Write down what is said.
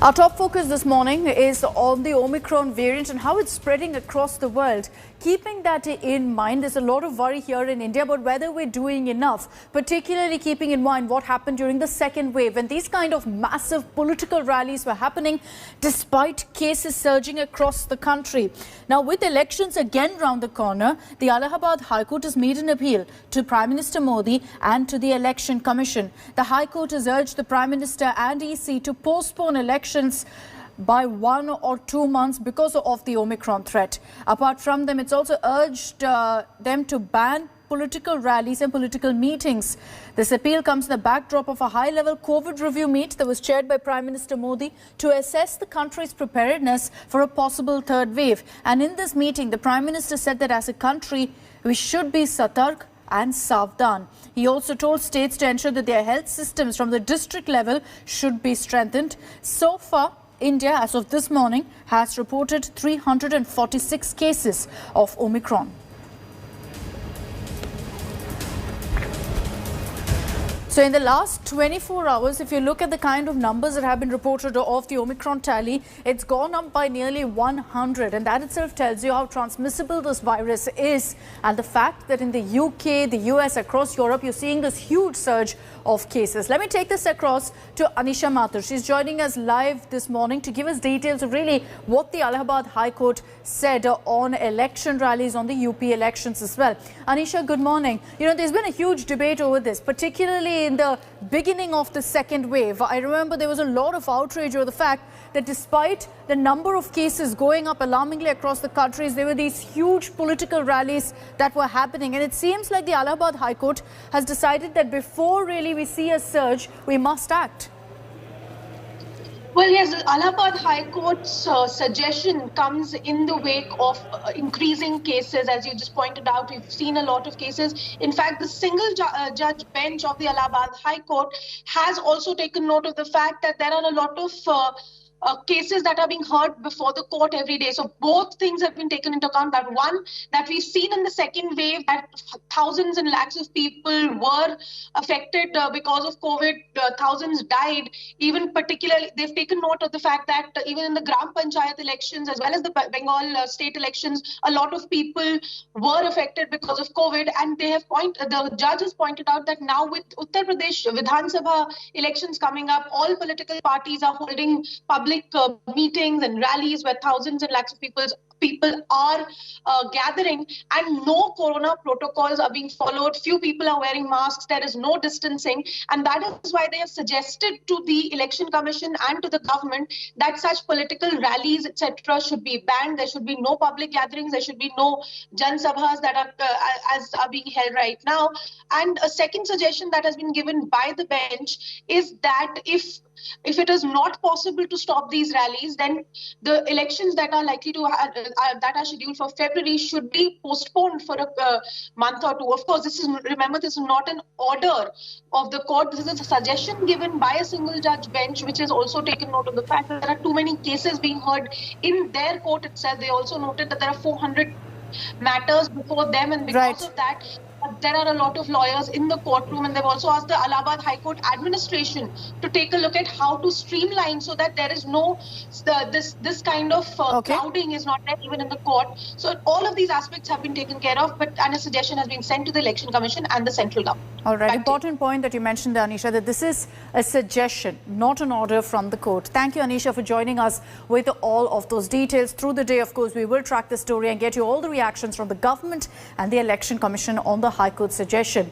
Our top focus this morning is on the Omicron variant and how it's spreading across the world. Keeping that in mind, there's a lot of worry here in India about whether we're doing enough, particularly keeping in mind what happened during the second wave when these kind of massive political rallies were happening despite cases surging across the country. Now, with elections again round the corner, the Allahabad High Court has made an appeal to Prime Minister Modi and to the Election Commission. The High Court has urged the Prime Minister and EC to postpone elections by 1 or 2 months because of the Omicron threat. Apart from them, it's also urged them to ban political rallies and political meetings. This appeal comes in the backdrop of a high-level COVID review meet that was chaired by Prime Minister Modi to assess the country's preparedness for a possible third wave. And in this meeting, the Prime Minister said that as a country, we should be satark and savdhan. He also told states to ensure that their health systems from the district level should be strengthened. So far, India, as of this morning, has reported 346 cases of Omicron. So in the last 24 hours, if you look at the kind of numbers that have been reported of the Omicron tally, it's gone up by nearly 100. And that itself tells you how transmissible this virus is. And the fact that in the UK, the US, across Europe, you're seeing this huge surge of cases. Let me take this across to Anisha Mathur. She's joining us live this morning to give us details of really what the Allahabad High Court said on election rallies, on the UP elections as well. Anisha, good morning. You know, there's been a huge debate over this, particularly in the beginning of the second wave. I remember there was a lot of outrage over the fact that despite the number of cases going up alarmingly across the countries, there were these huge political rallies that were happening. And it seems like the Allahabad High Court has decided that before really we see a surge, we must act. Well, yes, the Allahabad High Court's suggestion comes in the wake of increasing cases. As you just pointed out, we've seen a lot of cases. In fact, the single judge bench of the Allahabad High Court has also taken note of the fact that there are a lot of cases that are being heard before the court every day. So both things have been taken into account. That one, that we've seen in the second wave that thousands and lakhs of people were affected because of COVID. Thousands died. Even particularly, they've taken note of the fact that even in the Gram Panchayat elections as well as the Bengal state elections, a lot of people were affected because of COVID. And they have the judge has pointed out that now with Uttar Pradesh Vidhan Sabha elections coming up, all political parties are holding public meetings and rallies where thousands and lakhs of people are gathering, and no corona protocols are being followed. Few people are wearing masks. There is no distancing, and that is why they have suggested to the Election Commission and to the government that such political rallies, etc., should be banned. There should be no public gatherings. There should be no Jan Sabhas that are being held right now. And a second suggestion that has been given by the bench is that if it is not possible to stop these rallies, then the elections that are likely to that are scheduled for February should be postponed for a month or two. Of course, remember, this is not an order of the court. This is a suggestion given by a single judge bench, which has also taken note of the fact that there are too many cases being heard in their court itself. They also noted that there are 400 matters before them, and because of that, there are a lot of lawyers in the courtroom, and they've also asked the Allahabad High Court administration to take a look at how to streamline so that there is no this kind of crowding is not there even in the court. So all of these aspects have been taken care of, and a suggestion has been sent to the Election Commission and the central government. All right, important point that you mentioned, Anisha, that this is a suggestion, not an order from the court. Thank you, Anisha, for joining us with all of those details. Through the day, of course, we will track the story and get you all the reactions from the government and the Election Commission on the High Court suggestion.